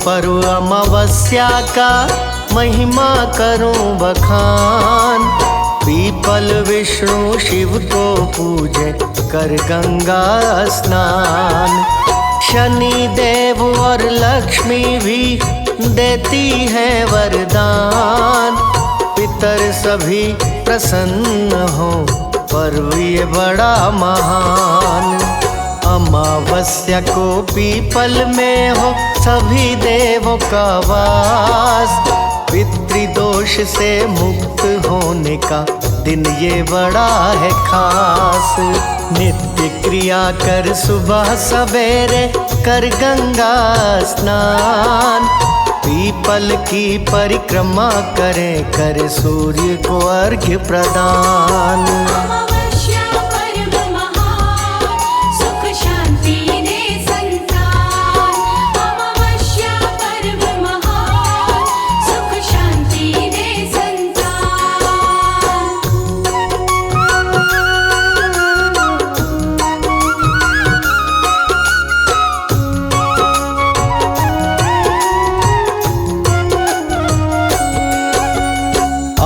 पर्व अमावस्या का महिमा करूं बखान। पीपल विष्णु शिव को पूजे कर गंगा स्नान। शनि देव और लक्ष्मी भी देती है वरदान। पितर सभी प्रसन्न हो पर्व ये बड़ा महान। अमावस्या को पीपल में हो सभी देवों का वास। पितृदोष से मुक्त होने का दिन ये बड़ा है खास। नित्य क्रिया कर सुबह सवेरे कर गंगा स्नान। पीपल की परिक्रमा करें कर सूर्य को अर्घ्य प्रदान।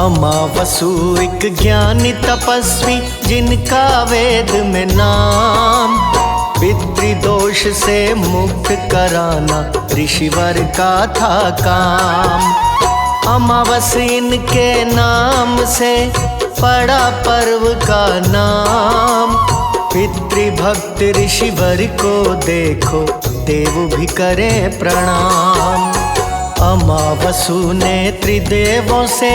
अमावसु एक ज्ञानी तपस्वी जिनका वेद में नाम। पितृदोष से मुक्त कराना ऋषिवर का था काम। अमावस इनके नाम से पड़ा पर्व का नाम। पितृभक्त ऋषिवर को देखो देव भी करें प्रणाम। अमावसु ने त्रिदेवों से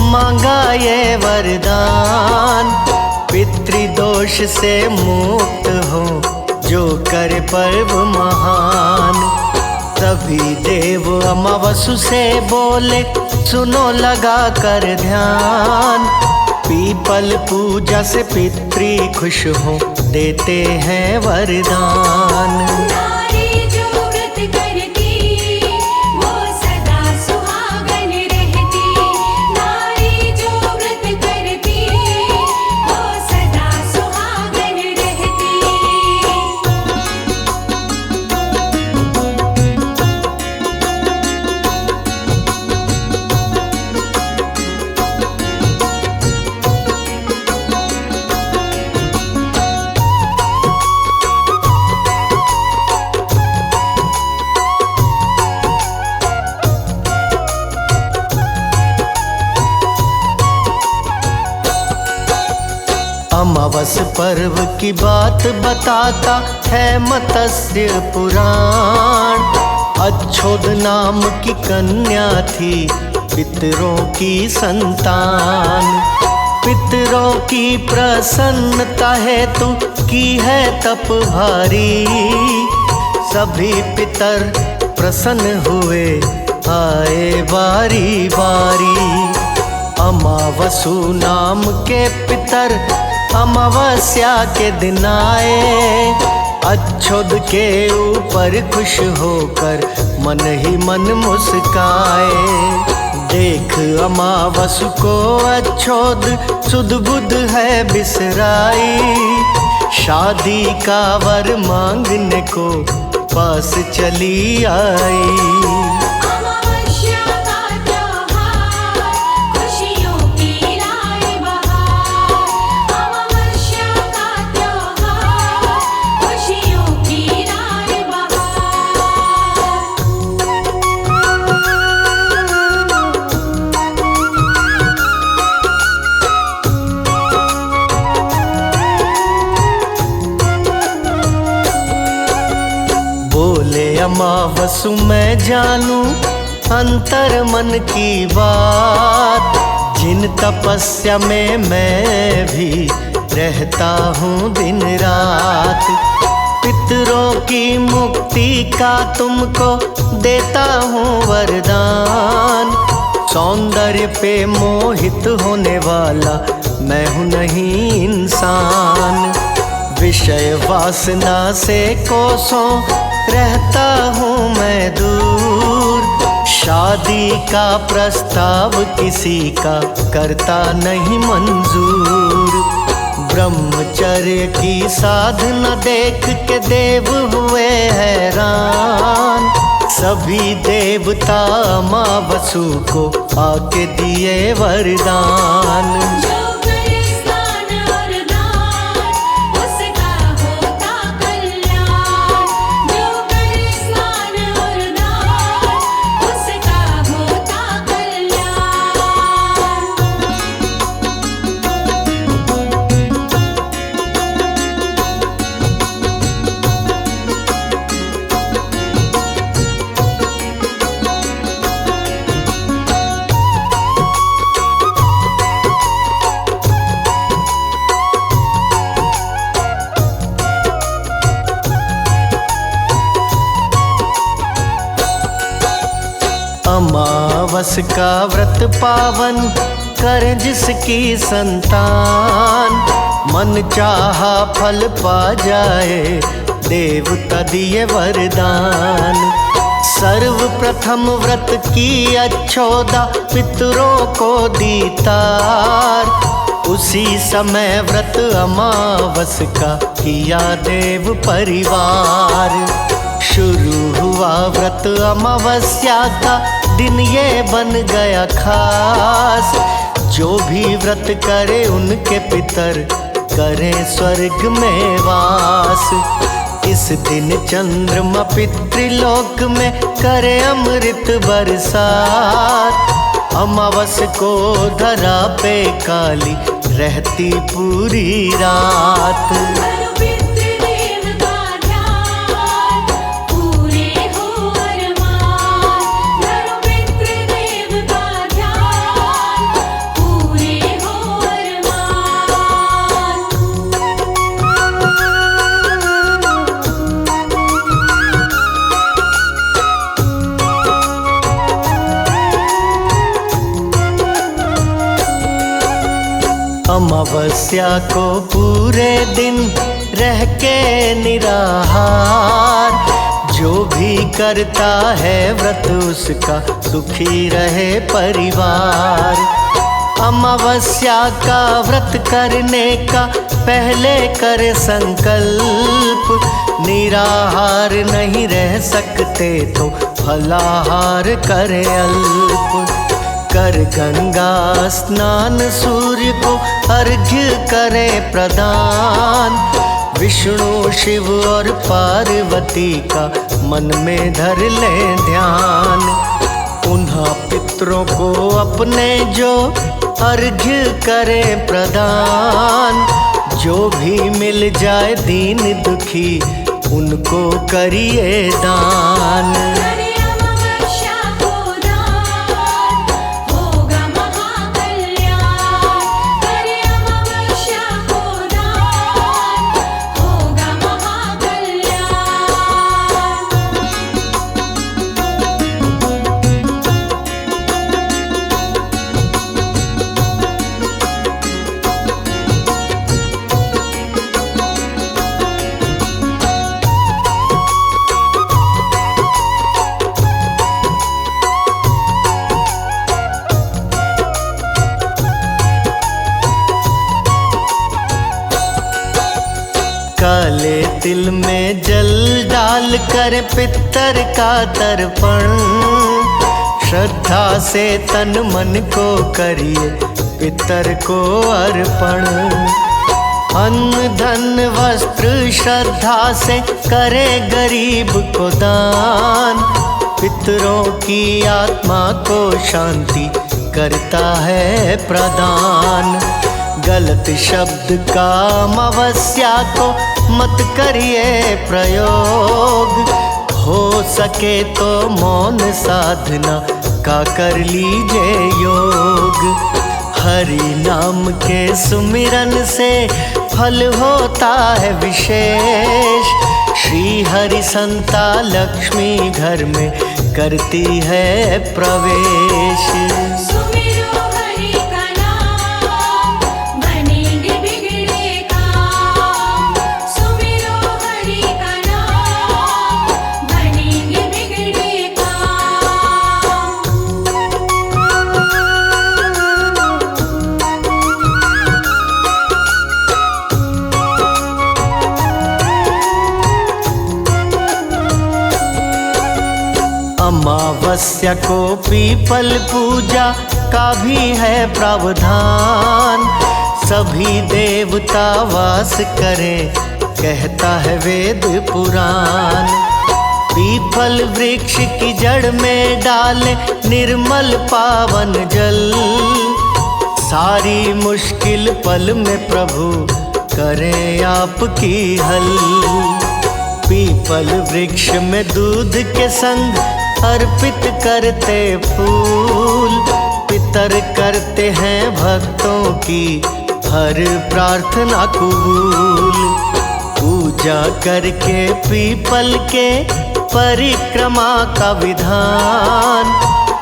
मांगा ये वरदान। पितृदोष से मुक्त हो जो करे पर्व महान। तभी देव अमावसु से बोले सुनो लगा कर ध्यान। पीपल पूजा से पितृ खुश हो देते हैं वरदान। अमावस पर्व की बात बताता है मत्स्य पुराण। अच्छोद नाम की कन्या थी पितरों की संतान। पितरों की प्रसन्नता हेतु की है तप भारी। सभी पितर प्रसन्न हुए आए बारी बारी। अमावसु नाम के पितर अमावस्या के दिन आए। अच्छोद के ऊपर खुश होकर मन ही मन मुस्काए। देख अमावसु को अच्छोद सुध बुध है बिसराई। शादी का वर मांगने को पास चली आई। अमावसु मैं जानूं अंतर मन की बात। जिन तपस्या में मैं भी रहता हूँ दिन रात। पितरों की मुक्ति का तुमको देता हूँ वरदान। सौंदर्य पे मोहित होने वाला मैं हूँ नहीं इंसान। विषय वासना से कोसों रहता हूँ मैं दूर। शादी का प्रस्ताव किसी का करता नहीं मंजूर। ब्रह्मचर्य की साधना देख के देव हुए हैरान। सभी देवता अमावसु को आके दिए वरदान। जो करे स्नान और दान, उसका होता कल्याण। जो करे स्नान और दान, उसका होता कल्याण। अमावस का व्रत पावन करे जिसकी संतान, मन चाहा फल पा जाए देवता दिए वरदान। सर्वप्रथम व्रत की अच्छोदा पितरों को दी तार, उसी समय व्रत अमावस का किया देव परिवार। शुरू हुआ व्रत अमावस्या का दिन ये बन गया खास, जो भी व्रत करे उनके पितर करे स्वर्ग में वास। इस दिन चंद्रमा पितृलोक में करे अमृत बरसात, अमावस को धरा पे काली रहती पूरी रात। करो पितृदेव का ध्यान, पूरे हो अरमान। करो पितृदेव का ध्यान, पूरे हो अरमान। अमावस्या को पूरे दिन रह के निराहार, जो भी करता है व्रत उसका सुखी रहे परिवार। अमावस्या का व्रत करने का पहले करे संकल्प, निराहार नहीं रह सकते तो फलाहार करे अल्प। कर गंगा स्नान सूर्य को अर्घ्य करे प्रदान, विष्णु शिव और पार्वती का मन में धर ले ध्यान। उन्हें पितरों को अपने जो अर्घ्य करे प्रदान, जो भी मिल जाए दीन दुखी उनको करिए दान। करे अमावस्या को दान, होगा महाकल्याण। करे अमावस्या को दान, होगा महाकल्याण। काले तिल में जल डाल कर पितर का तर्पण, श्रद्धा से तन मन को करिए पितर को अर्पण। अन्न धन वस्त्र श्रद्धा से करे गरीब को दान, पितरों की आत्मा को शांति करता है प्रदान। गलत शब्द का अमावस्या को मत करिए प्रयोग, हो सके तो मौन साधना का कर लीजिए योग। हरि नाम के सुमिरन से फल होता है विशेष, श्री हरि संता लक्ष्मी घर में करती है प्रवेश। सुमिरो हरि का नाम, बनेंगे बिगड़े काम। सुमिरो हरि का नाम, बनेंगे बिगड़े काम। अमावस्या को पीपल पूजा का भी है प्रावधान। सभी देवता वास करें कहता है वेद पुराण। पीपल वृक्ष की जड़ में डाले निर्मल पावन जल। सारी मुश्किल पल में प्रभु करें आपकी हल। पीपल वृक्ष में दूध के संग अर्पित करते फूल। पितर करते हैं भक्तों की हर प्रार्थना कबूल। पूजा करके पीपल के परिक्रमा का विधान।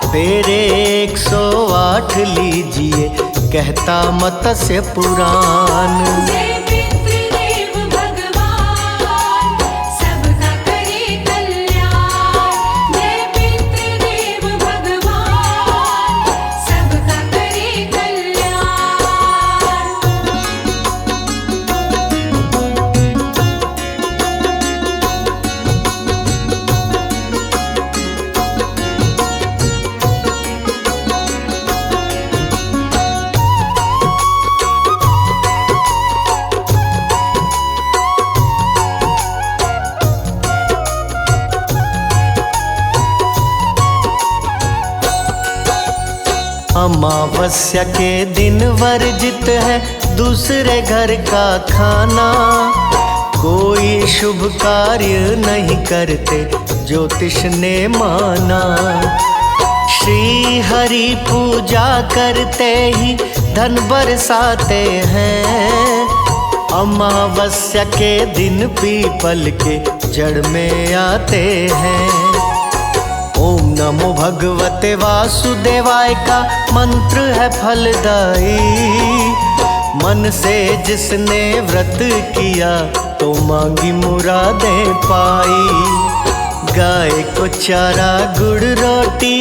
तेरे 108 लीजिए कहता मत्स्य पुराण। जय पितृदेव भगवान सबका करे कल्याण। जय पितृदेव भगवान सबका करे कल्याण। अमावस्या के दिन वर्जित है दूसरे घर का खाना। कोई शुभ कार्य नहीं करते ज्योतिष ने माना। श्री हरि पूजा करते ही धन बरसाते हैं। अमावस्या के दिन पीपल के जड़ में आते हैं। ओम नमो भगवते वासुदेवाय का मंत्र है फलदायी। मन से जिसने व्रत किया तो मांगी मुरादें पाई। गाय को चारा गुड़ रोटी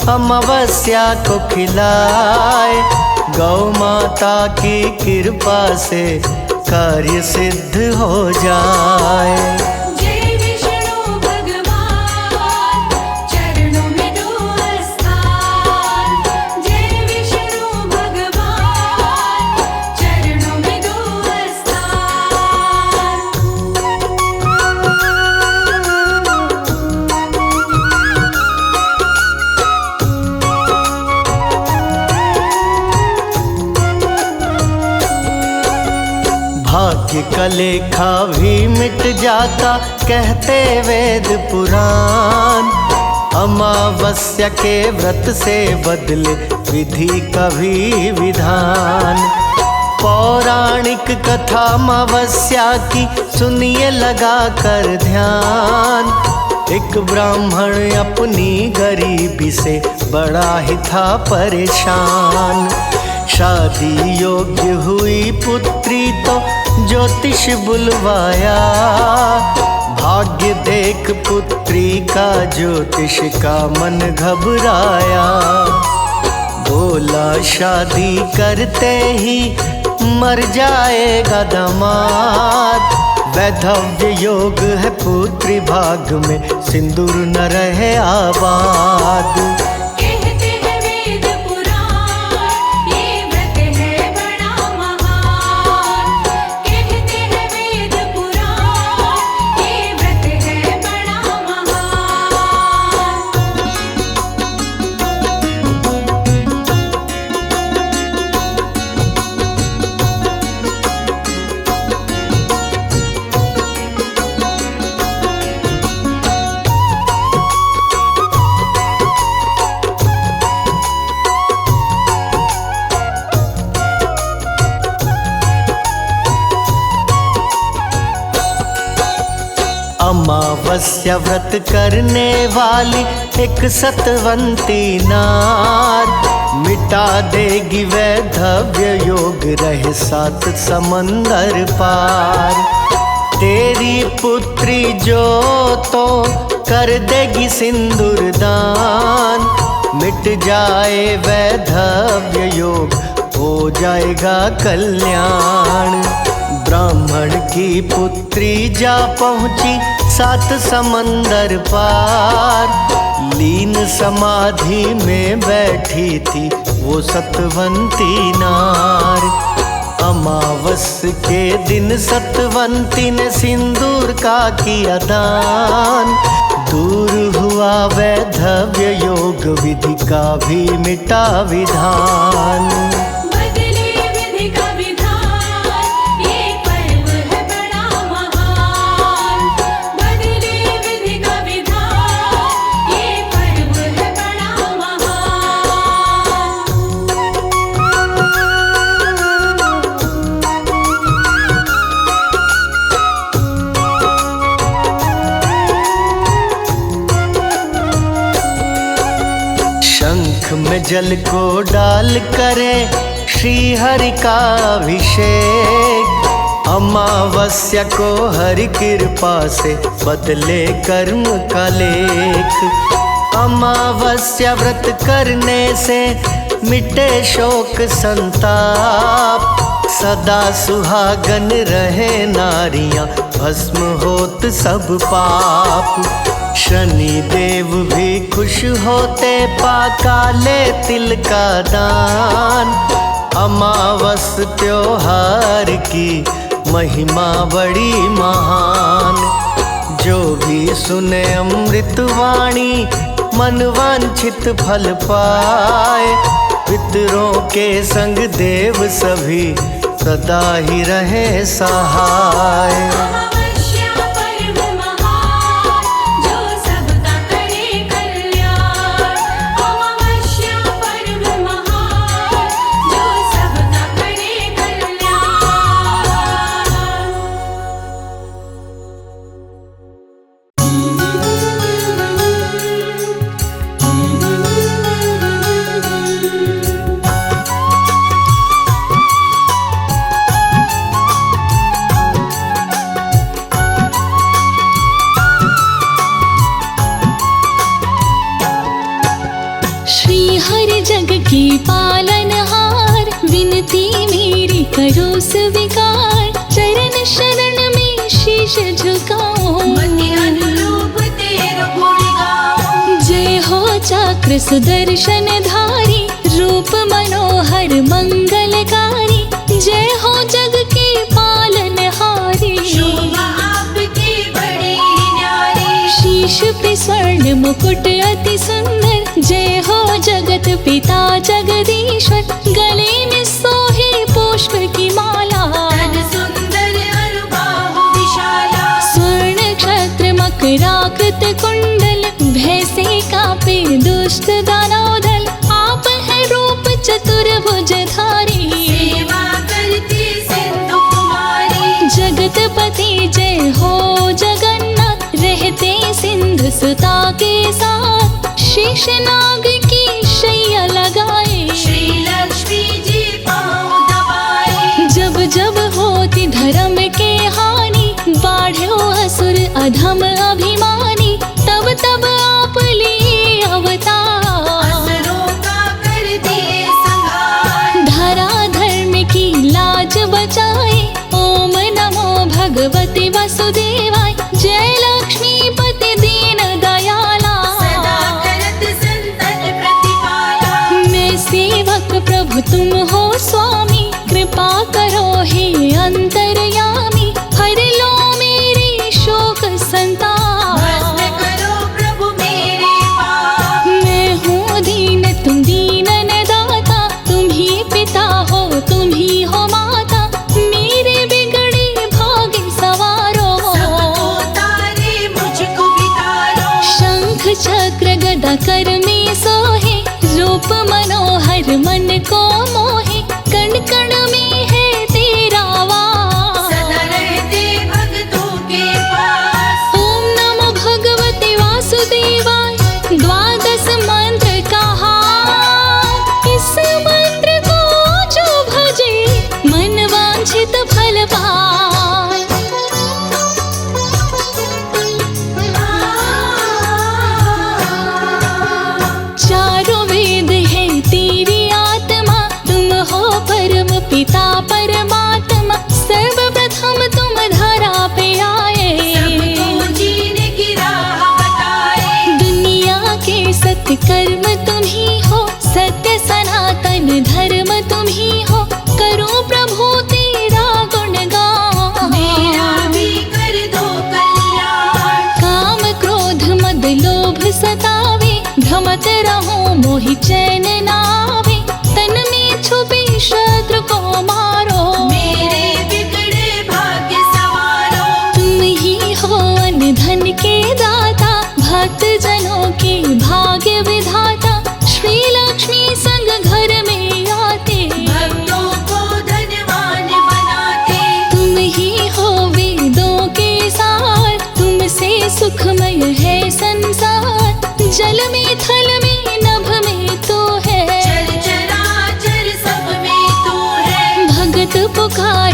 अमावस्या को खिलाए। गौ माता की कृपा से कार्य सिद्ध हो जाए। जय विष्णु भगवान चरणों में दो स्थान। जय विष्णु भगवान चरणों में दो स्थान। भाग्य का लेखा भी मिट जाता कहते वेद पुराण। अमावस्या के व्रत से बदले विधि का भी विधान। पौराणिक कथा अमावस्या की सुनिए लगा कर ध्यान। एक ब्राह्मण अपनी गरीबी से बड़ा ही था परेशान। शादी योग्य हुई पुत्री तो ज्योतिष बुलवाया। भाग्य देख पुत्री का ज्योतिष का मन घबराया। बोला शादी करते ही मर जाएगा दामाद। वैधव्य योग है पुत्री भाग में सिंदूर न रहे आबाद। कहते हैं वेद पुराण ये व्रत है बड़ा महान। कहते हैं वेद पुराण ये व्रत है बड़ा महान। अमावस्या व्रत करने वाली एक सतवंती नार। मिटा देगी वैधव्य योग रहे 7 समंदर पार। तेरी पुत्री जो तो कर देगी सिंदूर दान। मिट जाए वैधव्य योग हो जाएगा कल्याण। ब्राह्मण की पुत्री जा पहुंची 7 समंदर पार। लीन समाधि में बैठी थी वो सतवंती नार। अमावस के दिन सतवंती ने सिंदूर का किया दान। दूर हुआ वैधव्य योग विधि का भी मिटा विधान। बदले विधि का विधान, ये पर्व है बड़ा महान। बदले विधि का विधान, ये पर्व है बड़ा महान। शंख में जल को डाल करे श्री हरि का अभिषेक। अमावस्या को हरि कृपा से बदले कर्म का लेख। अमावस्या व्रत करने से मिटे शोक संताप। सदा सुहागन रहे नारियां भस्म होत सब पाप। शनि देव भी खुश होते पा काले तिल का दान। अमावस त्योहार की महिमा बड़ी महान। जो भी सुने अमृत वाणी मन वांछित फल पाए। पितरों के संग देव सभी सदा ही रहे सहाय। अमावस्या पर्व महान, जो सबका करे कल्याण। अमावस्या पर्व महान, जो सबका करे कल्याण। श्री हरि जग की पालनहार, विनती मेरी करो स्वीकार। चरण शरण में शीश झुकाओ, मति अनुरूप तेरो गुण गाओ। जय हो चक्र सुदर्शन धारी, रूप मनोहर मंगलकारी। जय हो जग की पालनहारी, शोभा आपकी बड़ी न्यारी। शीश पे स्वर्ण मुकुट अति सुंदर। जय हो जगत पिता जगदीश्वर, गले में सोहे पुष्प की माला। तन सुंदर अरु बाहु विशाला। स्वर्ण क्षत्र मकराकृत कुंडल, भय से कापे दुष्ट दानव दल। आप है रूप चतुर्भुजधारी, सेवा करती सिंधु कुमारी। जगतपति जय हो जगन्नाथ, रहते सिंधु सुता के साथ। शेष नाग की शैया लगाए, श्री लक्ष्मी जी पाँव दबाए। जब जब होती धर्म के हानि, बाढ़ो असुर अधम अभिमानी। तब तब आप लिए अवतार, असुरों का कर दिए संहार। धरा धर्म की लाज बचाए। ओम नमो भगवते वसुदेवाय, जय लक्ष्मीपति दीन दयाला। सदा करत संतन प्रतिपाला। मैं सेवक प्रभु तुम हो स्वामी, कृपा करो हे अंतर्यामी। हर लो मेरी शोक संताप, भस्म करो प्रभु मेरे पाप। मैं हूँ दीन तुम दीनन दाता। तुम ही पिता हो तुम ही हो माता, मेरे बिगड़े भाग्य सवारो। सबको तारे मुझको भी तारो। शंख चक्र गदा कर में सोहे, रूप मनोहर मन को मोहे। कण कण में है तेरा वास, सदा रहते भक्तों के पास। ओम नमो भगवते वासुदेवाय, द्वादश मंत्र कहा। इस मंत्र को जो भजे, मन वांछित फल पाए। चारों वेद है तेरी आत्मा, तुम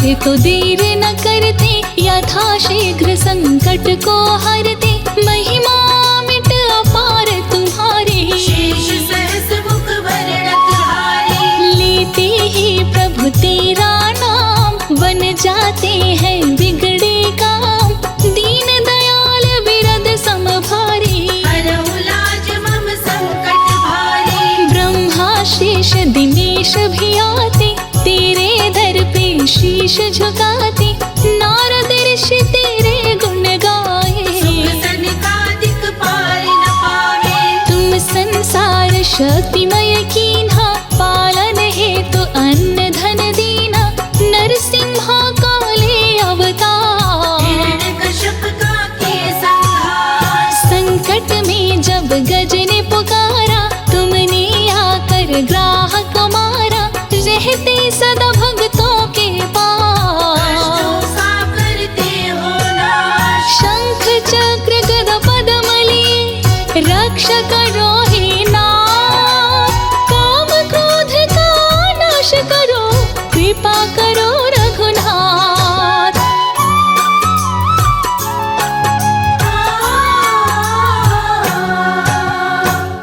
आए तो देर न करते, यथाशीघ्र संकट को हरते, महिमा मिट अपार तुम्हारी। शेष सहस मुख वर्णत हारे, लेते ही प्रभु तेरा नाम, बन जाते हैं बिगड़े काम, दीन दयाल बिरद समभारी। हरहु लाज मम संकट भारी, ब्रह्मा शेष दिनेश भी आते, तेरे दर पे शीश झुकाते, नारद ऋषि तेरे गुण गाए। सुख सनकादिक पार न पावे, तुम संसार शक्तिमय कीन्हा, पालन हेतु अन्न धन दीना, नरसिम्हा काले अवतार। हिरण्यकश्यप का किए संहार, संकट में जब गज ने पुकारा, तुमने आकर ग्राहक मारा, रहते सदा भक्तों के पास। कष्टों का करते हो नाश, शंख चक्र गदा पद्म लिए, रक्षा करो हे नाथ, काम क्रोध का नाश करो, कृपा करो रघुनाथ।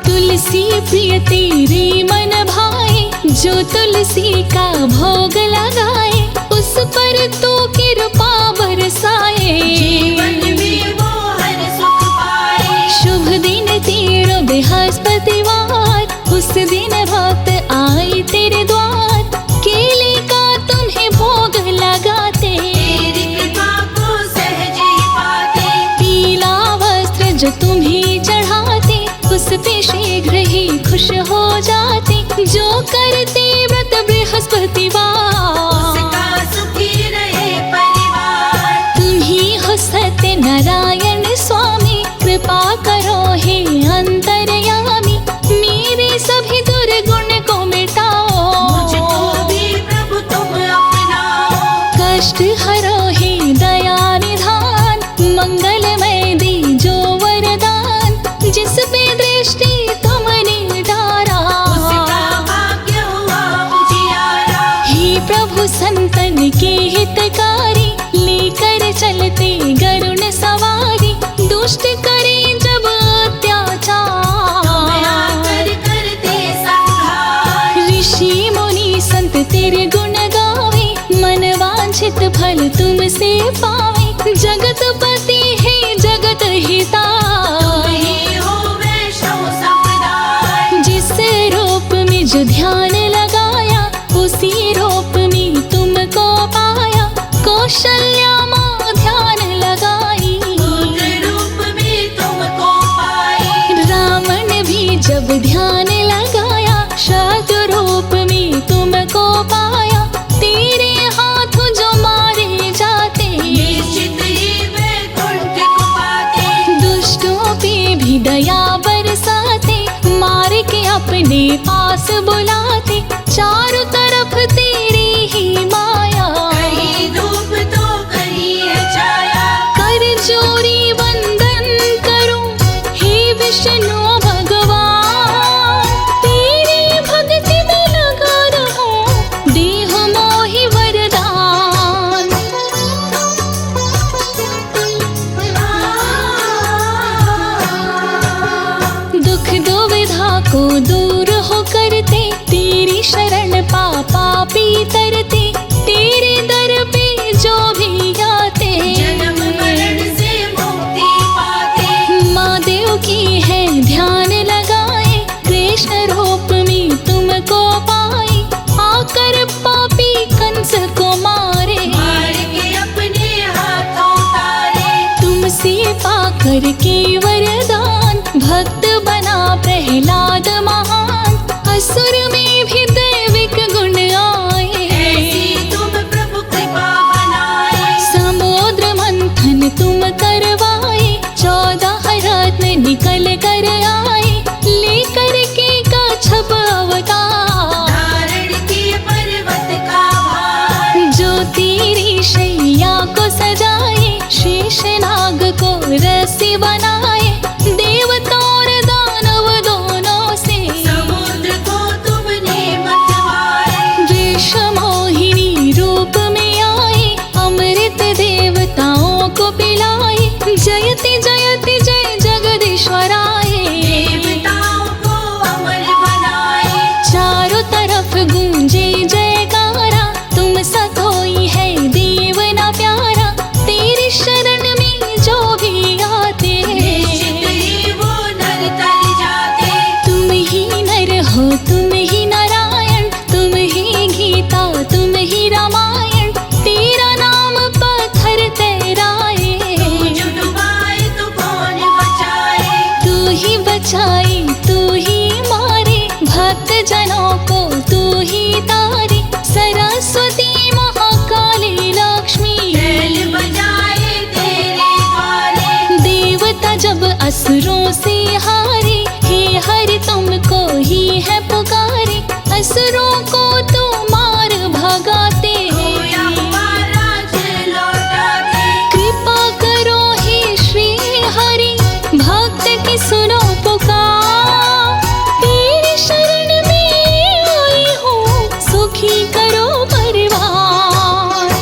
तुलसी प्रिय तेरे मन भाए, जो तुलसी का भोग लगाए, उस पर तू कृपा बरसाए। जीवन में वो हर सुख पाए, शुभ दिन तेरो बृहस्पतिवार, उस दिन भक्त आए तेरे द्वार, केले का तुम्हें भोग लगाते, तेरी कृपा को सहज ही पाते। पीला वस्त्र जो तुम्हें चढ़ाते, उस पे शीघ्र ही खुश हो जाते, जो करते व्रत बृहस्पतिवार। उसका सुखी रहे परिवार, तुम ही हो सत्य नारायण स्वामी, कृपा करो हे अंतर्यामी, मेरे सभी दुर्गुण को मिटाओ। मुझको भी प्रभु तुम अपनाओ, कष्ट हरो हे दया निधान, मंगलमय दीजो वरदान, जिस पे दृष्टि तुमने डारा। उसका भाग्य हुआ उजियारा। हे प्रभु संतन के हितकारी, लेकर चलते गरुण सवारी, दुष्ट करे जब अत्याचार। आकर करते संहार, ऋषि मुनि संत तेरे गुण गावे, मन वांछित फल तुमसे पावे, जगतपति है जगत हिता। तुम ही हो वैष्णव संप्रदाय, जिस रूप में जो ध्यान लगाया, उसी रूप में तुमको पाया, कौशल्या माँ ध्यान लगाई। पुत्र रूप में तुमको पाई, रावण भी जब ध्यान लगाया, शत्रु रूप में तुमको पाया, तेरे हाथ जो मारे जाते, निश्चित ही वैकुंठ को पाते। दुष्टों पे भी दया बरसाते, मार के अपने पास बुलाते, चारों तरफ तेरी ही माया। कहीं धूप तो कहीं है छाया, कर जोरी वंदन करूं हे विष्णु भगवान, तेरी भक्ति में लगा रहूं, देह मोहि वरदान। दुख दुविधा को दूर हो करते, तेरी शरण पापी तरते, तेरे दर पे जो भी आते, जन्म मरण से मुक्ति पाते। माँ देव की है ध्यान लगाए, कृष्ण रूप में तुमको पाए, आकर पापी कंस को मारे, मार के अपने हाथों तारे। तुमसे पाकर के वरदान, भक्त बना प्रहलाद महान, असुर में भी दैविक गुण आए। ऐसी तुम प्रभु कृपा बनाए, समुद्र मंथन तुम करवाए, 14 रत्न निकल कर आए, लेकर के कच्छप अवतार। धारण किए पर्वत का भार, जो तेरी शैया को सजाए, शेष नाग को रस्सी बनाए, तरफ गूंजे जयकारा, तुम सा कोई है देव ना प्यारा, तेरी शरण में जो भी आते निश्चित ही वो नर तर जाते। तुम ही नर हो, तुम ही नारायण, तुम ही गीता, तुम ही रामायण, तेरा नाम पत्थर तैराए। जो डुबाए तो कौन बचाए, तू ही बचाए, तू ही मारे, भक्त जनों को तू ही तारे, सरस्वती महाकाली लक्ष्मी बैल बजाए तेरे द्वारे। देवता जब असुरों से हारे, हे हरि तुमको ही है पुकारे, असुरों को तो मार भगाते। होया हमारा जय लौटाते। कृपा करो हे श्री हरि, भक्त की सुनो पुकार, तेरी शरण में आई हूँ, सुखी करो परिवार।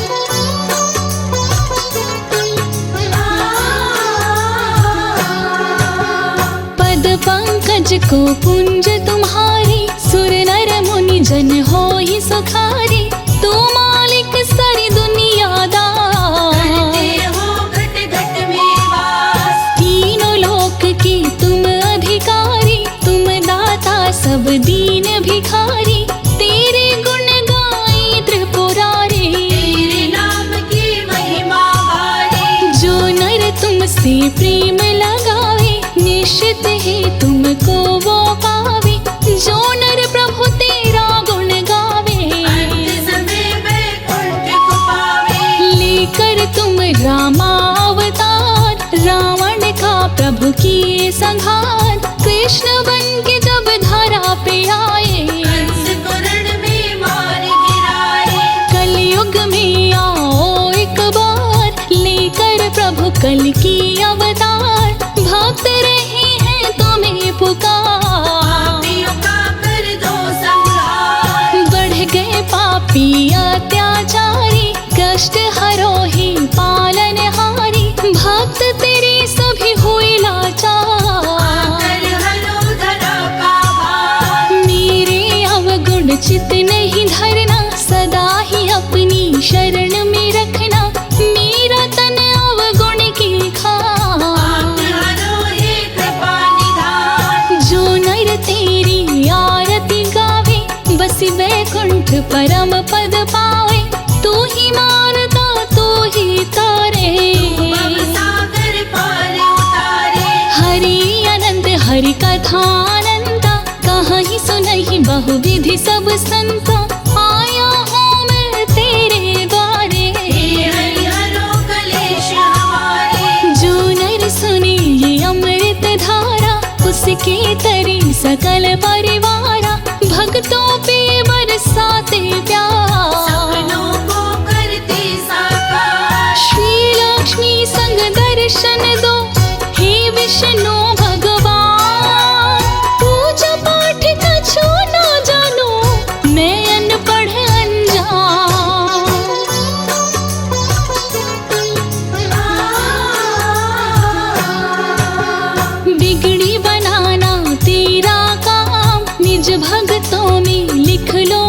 पद पंकज को पुंज तुम्हारी, सुर नर मुनि जन हो ही सुखारी, तू मालिक सारी दुनिया करते हो घट घट में वास। तीनों लोक की तुम अधिकारी, तुम दाता सब दीन भिखारी, तेरे गुण गाए त्रिपुरारी, तेरे नाम की महिमा भारी। जो नर तुमसे प्रेम लगावे, निश्चित ही तुमको वो पावे, जो नर प्रभु तेरा गुण गावे, अंत समय वैकुंठ को पावे। लेकर तुम रामावतार, रावण का प्रभु किए संहार, कृष्ण बन के जब धरा पे आए, कंस को रण में मार गिराए। कलयुग में आओ एक बार, लेकर प्रभु कल की अवतार, भक्त रहे हैं तुम्हें पुकार। पापियों का कर दो संहार। बढ़ गए पापी अत्याचारी, कष्ट हरो ही पालनहारी, भक्त तेरे सभी हुए लाचार। आकर हरो धरा का भार। मेरे अवगुण चित नहीं धरना, सदा ही अपनी शरण में रखना, मेरा तन अवगुण की खान। हरो हे कृपा निधान। जो नर तेरी आरती गावे, बस वैकुंठ परम पद पावे, तू ही मारता तू ही तारे, भव सागर पार उतारे। हरि अनंत हरि कथानंता, कहाँ ही सुनहि बहुविधि सब संता, आया हूँ मैं तेरे द्वारे। हे हरि हरो कलेश हमारे। जो नर सुने ये अमृत धारा, उसके तरी सकल परिवारा, भक्तों पे बरसाते प्यार। सपनों को करते साकार। श्री लक्ष्मी संग दर्शन दो, हे विष्णु भगवान, पूजा पाठ का छू ना जानो, मैं अनपढ़ अनजान। बिगड़ी बनाना तेरा काम, निज भक्तों में लिख लो